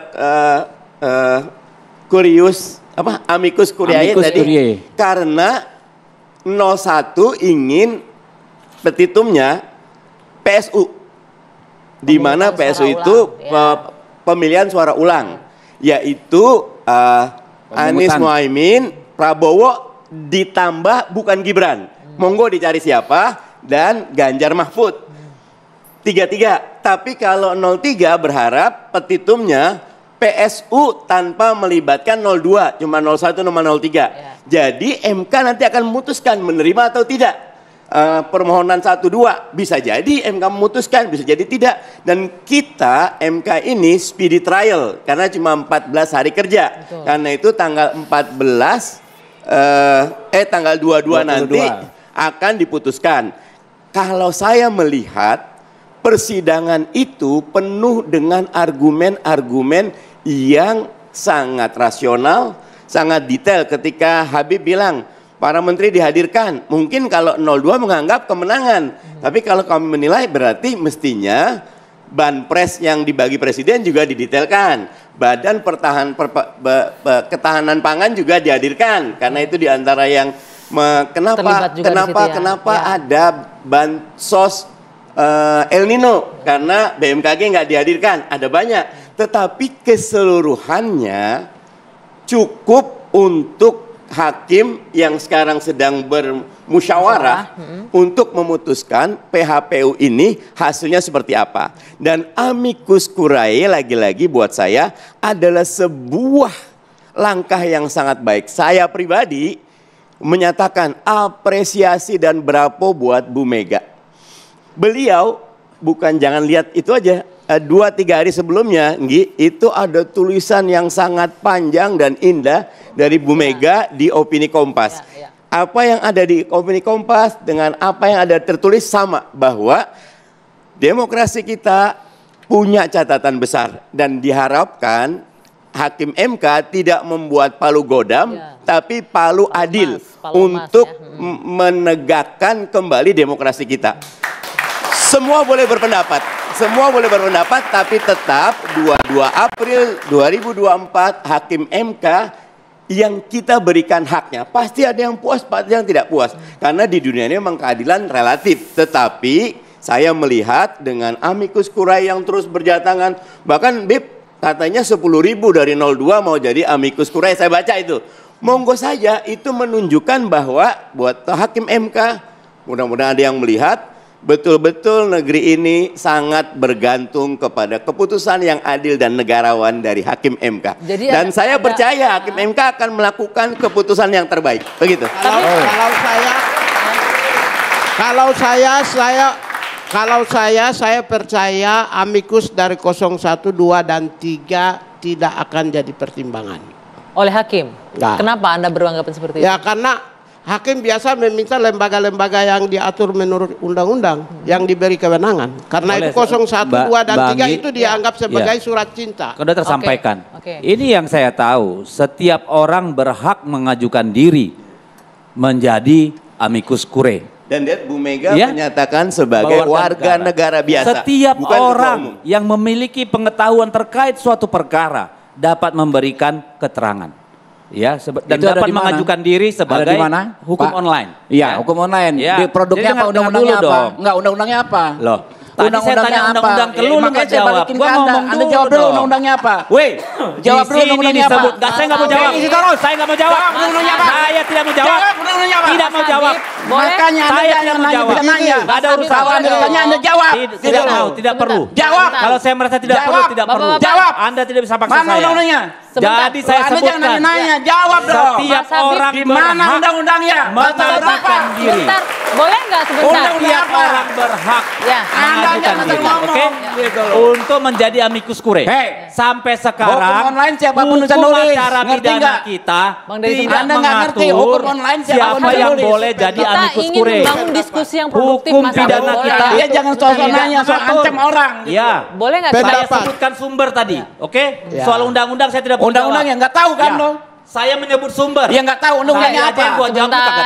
amicus curiae tadi? Karena 01 ingin petitumnya PSU, di mana PSU itu pemilihan suara ulang, yaitu Anies Muhaimin, Prabowo ditambah bukan Gibran. Monggo dicari siapa, dan Ganjar Mahfud. 3-3. Tapi kalau 03 berharap petitumnya PSU tanpa melibatkan 02, cuma 01 sama 03. Jadi MK nanti akan memutuskan menerima atau tidak. permohonan 1-2, bisa jadi MK memutuskan, bisa jadi tidak. Dan kita MK ini speedy trial karena cuma 14 hari kerja. Betul. Karena itu tanggal 22 nanti akan diputuskan. Kalau saya melihat persidangan itu penuh dengan argumen-argumen yang sangat rasional, sangat detail. Ketika Habib bilang para menteri dihadirkan, mungkin kalau 02 menganggap kemenangan, tapi kalau kami menilai berarti mestinya banpres yang dibagi presiden juga didetailkan, badan ketahanan pangan juga dihadirkan, karena itu diantara yang kenapa ada bansos El Nino, karena BMKG nggak dihadirkan, ada banyak. Tetapi keseluruhannya cukup untuk hakim yang sekarang sedang bermusyawarah untuk memutuskan PHPU ini hasilnya seperti apa. Dan amicus curiae lagi-lagi buat saya adalah sebuah langkah yang sangat baik. Saya pribadi menyatakan apresiasi dan bravo buat Bu Mega. Beliau bukan jangan lihat itu aja. 2-3 hari sebelumnya, itu ada tulisan yang sangat panjang dan indah dari Bu Mega di Opini Kompas. Apa yang ada di Opini Kompas dengan apa yang ada tertulis sama, bahwa demokrasi kita punya catatan besar dan diharapkan Hakim MK tidak membuat palu godam, tapi palu adil untuk menegakkan kembali demokrasi kita. Semua boleh berpendapat, tapi tetap 22 April 2024 Hakim MK yang kita berikan haknya. Pasti ada yang puas, pasti ada yang tidak puas. Karena di dunia ini memang keadilan relatif. Tetapi saya melihat dengan amicus curiae yang terus berdatangan, bahkan Bib katanya 10.000 dari 02 mau jadi amicus curiae. Saya baca itu. Monggo saja, itu menunjukkan bahwa buat Hakim MK, mudah-mudahan ada yang melihat, betul-betul negeri ini sangat bergantung kepada keputusan yang adil dan negarawan dari Hakim MK. Jadi dan saya percaya Hakim MK akan melakukan keputusan yang terbaik. Begitu. Kalau saya percaya amicus dari 01, 2 dan 3 tidak akan jadi pertimbangan. Oleh Hakim? Nah. Kenapa Anda beranggapan seperti itu? Ya karena Hakim biasa meminta lembaga-lembaga yang diatur menurut undang-undang yang diberi kewenangan. Karena itu 01, 2 dan 3 itu dianggap sebagai surat cinta. Sudah tersampaikan. Ini yang saya tahu, setiap orang berhak mengajukan diri menjadi amicus curiae. Dan lihat Bu Mega menyatakan sebagai warga negara biasa. Setiap orang yang memiliki pengetahuan terkait suatu perkara dapat memberikan keterangan. Ya, dan dapat mengajukan diri sebagai hukum online. Iya, hukum online. Ya. Di produknya apa, undang-undangnya apa? Enggak, undang-undangnya apa? Loh, tadi saya tanya undang-undang ke lu nggak jawab. Gua ngomong dulu. Anda jawab dulu undang-undangnya apa? Weh, jawab dulu undang-undangnya apa? Saya nggak mau jawab. Saya nggak mau jawab. Saya tidak mau jawab. Tidak mau jawab. Makanya saya tidak mau jawab. Nggak ada urusan. Anda jawab. Tidak mau, tidak perlu. Jawab. Kalau saya merasa tidak perlu, tidak perlu. Jawab. Anda tidak bisa paksa saya. Mana undang-undangnya? Jadi saya sebutkan. Anda jangan nanya, jawab dong. Setiap orang di mana undang-undangnya? Mengajukan diri. Sebentar, boleh nggak sebentar? Setiap orang berhak mengajukan diri. Oke? Untuk menjadi amicus curiae. Sampai sekarang hukum online siapapun hukum acara pidana kita tidak mengatur siapa yang boleh jadi amicus curiae. Kita ingin membangun diskusi yang produktif, hukum pidana kita. Dia jangan soal nanya, soal ancam orang. Ya, boleh nggak saya sebutkan sumber tadi, oke? Soal undang-undang saya tidak undang-undang yang nggak tahu kan lo? Saya menyebut sumber. Ya nggak tahu undang-undangnya apa.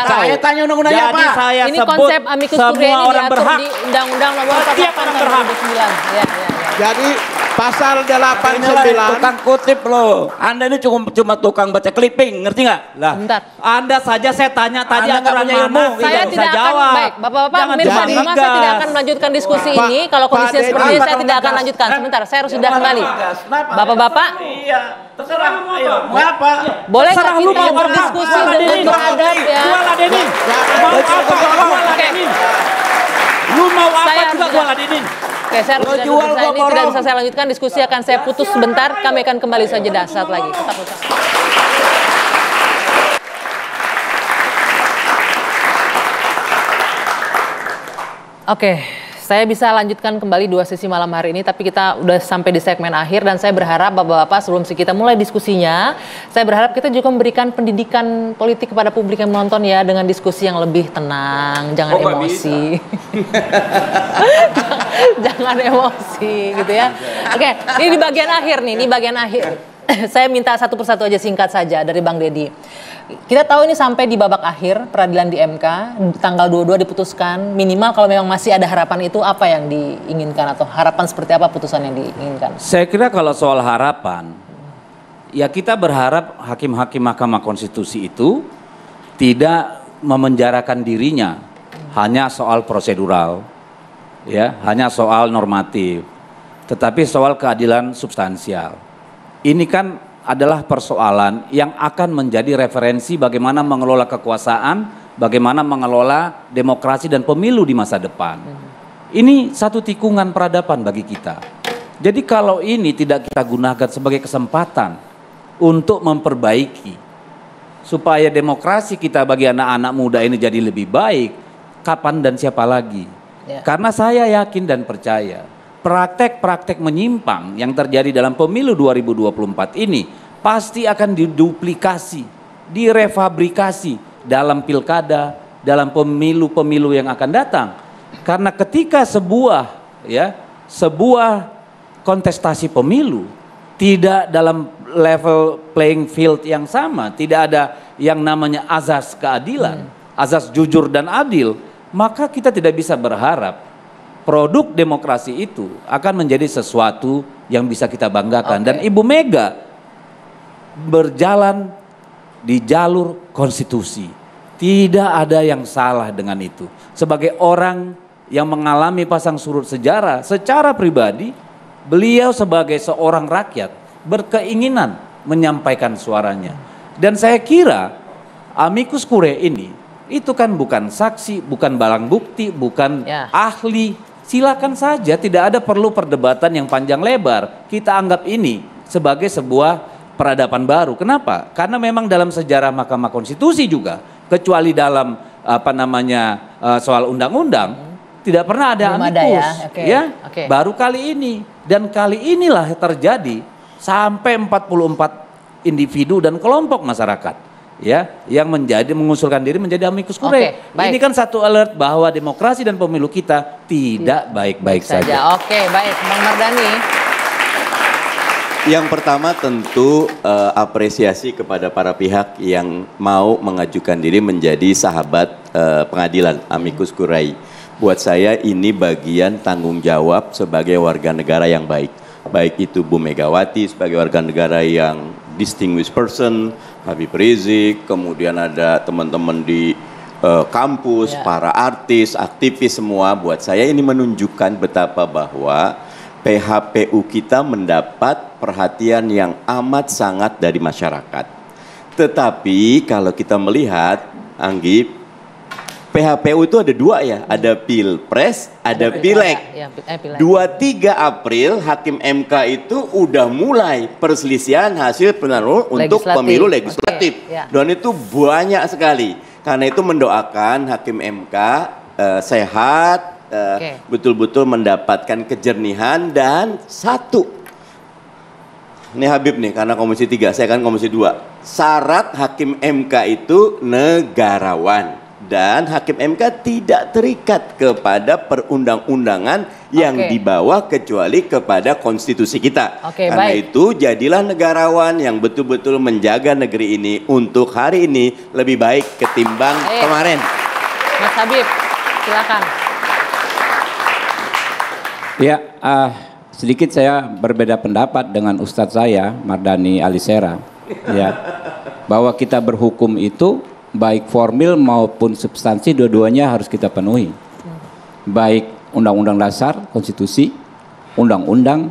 Saya tanya undang-undangnya apa. Jadi saya ini sebut konsep amicus curiae ini diatur di Undang-Undang Nomor 48 Tahun 2009. Jadi pasal 89 tukang kutip loh. Anda ini cuma tukang baca clipping, ngerti nggak? Lah, Anda saja saya tanya tadi aturan mana? Saya tidak akan baik. Bapak-bapak, pemirsa di rumah saya tidak akan melanjutkan diskusi ini. Kalau kondisinya seperti ini saya tidak akan lanjutkan. Sebentar, saya harus sudah kembali. Bapak-bapak, iya, terserah. Ayo, mau apa? Boleh nggak kita berdiskusi dengan beradab ya? Lu mau apa juga gua ladenin. Oke, saya harus sudah selesai ini, tidak bisa saya lanjutkan. Diskusi akan saya putus sebentar. Kami akan kembali saja saat lagi. Tetap bersama. Oke, saya bisa lanjutkan kembali dua sesi malam hari ini, tapi kita udah sampai di segmen akhir dan saya berharap Bapak-Bapak sebelum kita mulai diskusinya, saya berharap kita juga memberikan pendidikan politik kepada publik yang menonton ya dengan diskusi yang lebih tenang, jangan emosi. Jangan emosi gitu ya. Oke, ini di bagian akhir nih, ini bagian akhir. Saya minta satu persatu aja singkat saja dari Bang Deddy. Kita tahu ini sampai di babak akhir peradilan di MK, tanggal 22 diputuskan, minimal kalau memang masih ada harapan itu apa yang diinginkan atau harapan seperti apa putusan yang diinginkan? Saya kira kalau soal harapan, ya kita berharap hakim-hakim Mahkamah Konstitusi itu tidak memenjarakan dirinya hanya soal prosedural, ya, hanya soal normatif, tetapi soal keadilan substansial. Ini kan adalah persoalan yang akan menjadi referensi bagaimana mengelola kekuasaan, bagaimana mengelola demokrasi dan pemilu di masa depan. Ini satu tikungan peradaban bagi kita. Jadi kalau ini tidak kita gunakan sebagai kesempatan untuk memperbaiki supaya demokrasi kita bagi anak-anak muda ini jadi lebih baik, kapan dan siapa lagi? Karena saya yakin dan percaya praktek-praktek menyimpang yang terjadi dalam pemilu 2024 ini pasti akan diduplikasi, direfabrikasi dalam pilkada, dalam pemilu-pemilu yang akan datang. Karena ketika sebuah kontestasi pemilu tidak dalam level playing field yang sama, tidak ada yang namanya azas keadilan, azas jujur dan adil, maka kita tidak bisa berharap produk demokrasi itu akan menjadi sesuatu yang bisa kita banggakan. Dan Ibu Mega berjalan di jalur konstitusi. Tidak ada yang salah dengan itu. Sebagai orang yang mengalami pasang surut sejarah secara pribadi, beliau sebagai seorang rakyat berkeinginan menyampaikan suaranya. Dan saya kira amicus curiae ini itu kan bukan saksi, bukan barang bukti, bukan ahli. Silakan saja, tidak ada perlu perdebatan yang panjang lebar. Kita anggap ini sebagai sebuah peradaban baru. Kenapa? Karena memang dalam sejarah Mahkamah Konstitusi juga, kecuali dalam soal undang-undang, tidak pernah ada amicus. Baru kali ini. Dan kali inilah terjadi sampai 44 individu dan kelompok masyarakat yang mengusulkan diri menjadi amicus curiae. Ini kan satu alert bahwa demokrasi dan pemilu kita tidak baik-baik saja. Oke, baik, Bang Mardhani. Yang pertama tentu apresiasi kepada para pihak yang mau mengajukan diri menjadi sahabat pengadilan amicus curiae. Buat saya ini bagian tanggung jawab sebagai warga negara yang baik. Baik itu Bu Megawati sebagai warga negara yang distinguished person, Habib Rizik, kemudian ada teman-teman di kampus, para artis, aktivis semua. Buat saya ini menunjukkan betapa bahwa PHPU kita mendapat perhatian yang amat sangat dari masyarakat. Tetapi kalau kita melihat, Anggi, PHPU itu ada dua ya, ada Pilpres, ada Pileg. 23 April Hakim MK itu udah mulai perselisihan hasil pemilu untuk pemilu legislatif. Dan itu banyak sekali. Karena itu mendoakan Hakim MK sehat, betul-betul mendapatkan kejernihan dan satu. Ini Habib nih, karena Komisi 3, saya kan Komisi 2. Syarat Hakim MK itu negarawan. Dan Hakim MK tidak terikat kepada perundang-undangan yang dibawa kecuali kepada konstitusi kita. Karena itu jadilah negarawan yang betul-betul menjaga negeri ini untuk hari ini lebih baik ketimbang kemarin. Mas Habib, silakan. Ya, sedikit saya berbeda pendapat dengan Ustadz saya, Mardhani Alisera. Ya, bahwa kita berhukum itu baik formil maupun substansi dua-duanya harus kita penuhi. Baik undang-undang dasar, konstitusi, undang-undang,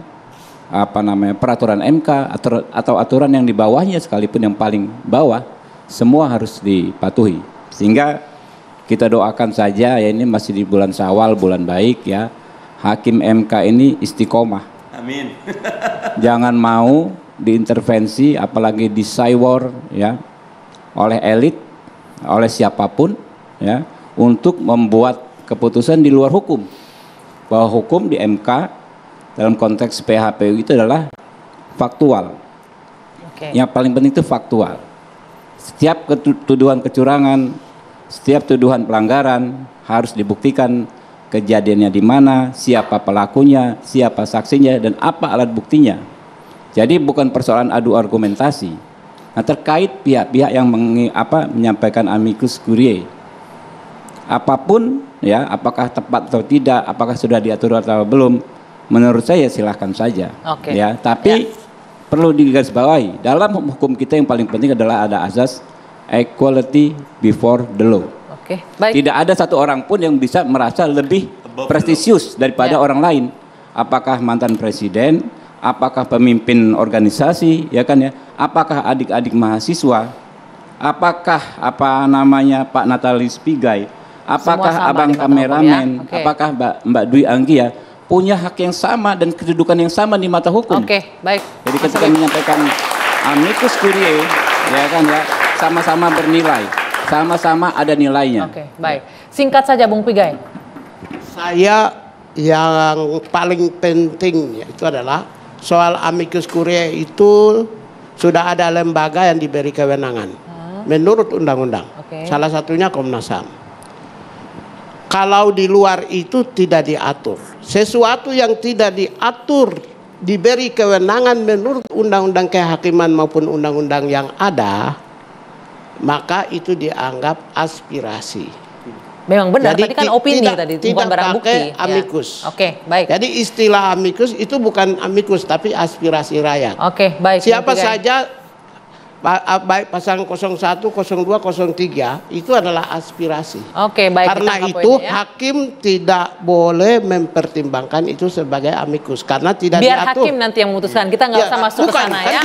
peraturan MK atau aturan yang di bawahnya sekalipun yang paling bawah, semua harus dipatuhi. Sehingga kita doakan saja ya, ini masih di bulan Syawal, bulan baik ya. Hakim MK ini istiqomah. Amin. Jangan mau diintervensi apalagi di cywar ya oleh elit, oleh siapapun ya, untuk membuat keputusan di luar hukum. Bahwa hukum di MK dalam konteks PHPU itu adalah faktual. Yang paling penting itu faktual. Setiap tuduhan kecurangan, setiap tuduhan pelanggaran harus dibuktikan kejadiannya di mana, siapa pelakunya, siapa saksinya, dan apa alat buktinya. Jadi bukan persoalan adu argumentasi. Nah, terkait pihak-pihak yang menyampaikan amicus curiae, apapun ya, apakah tepat atau tidak, apakah sudah diatur atau belum, menurut saya silahkan saja. Ya, tapi perlu digarisbawahi, dalam hukum kita yang paling penting adalah ada azas equality before the law. Tidak ada satu orang pun yang bisa merasa lebih prestisius daripada orang lain. Apakah mantan presiden, apakah pemimpin organisasi, ya kan ya? Apakah adik-adik mahasiswa, apakah Pak Natalis Pigai, apakah abang kameramen, apakah Mbak Dwi Anggia punya hak yang sama dan kedudukan yang sama di mata hukum. Jadi ketika menyampaikan amicus curiae, ya kan ya, sama-sama bernilai, sama-sama ada nilainya. Singkat saja Bung Pigai. Saya yang paling penting itu adalah soal amicus curiae itu sudah ada lembaga yang diberi kewenangan menurut undang-undang. Salah satunya Komnas HAM. Kalau di luar itu tidak diatur. Sesuatu yang tidak diatur, diberi kewenangan menurut undang-undang kehakiman maupun undang-undang yang ada, maka itu dianggap aspirasi. Memang benar, jadi, tadi kan opini tadi, bukan barang bukti. Amicus. Baik. Jadi istilah amicus itu bukan amicus tapi aspirasi rakyat. Baik. Siapa saja, baik pasang 01, 02, 03 itu adalah aspirasi. Baik. Karena itu hakim tidak boleh mempertimbangkan itu sebagai amicus karena tidak biar diatur. Hakim nanti yang memutuskan, kita nggak usah masuk ke sana ya.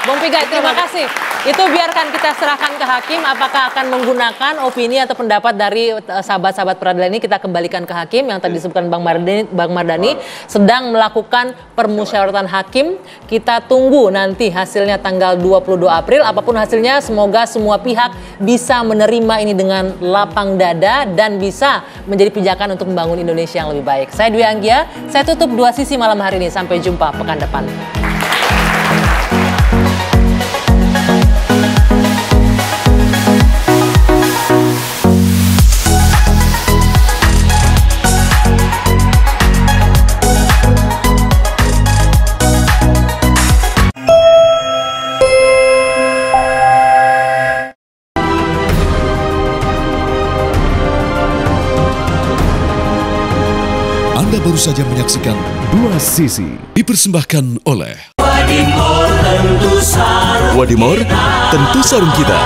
Bung Pigai, terima kasih. Itu biarkan kita serahkan ke hakim apakah akan menggunakan opini atau pendapat dari sahabat-sahabat peradilan ini. Kita kembalikan ke hakim yang tadi disebutkan Bang Mardhani sedang melakukan permusyawaratan hakim. Kita tunggu nanti hasilnya tanggal 22 April. Apapun hasilnya, semoga semua pihak bisa menerima ini dengan lapang dada dan bisa menjadi pijakan untuk membangun Indonesia yang lebih baik. Saya Dwi Anggia, saya tutup Dua Sisi malam hari ini. Sampai jumpa pekan depan. Anda baru saja menyaksikan Dua Sisi, dipersembahkan oleh Wadimor, tentu sarung kita.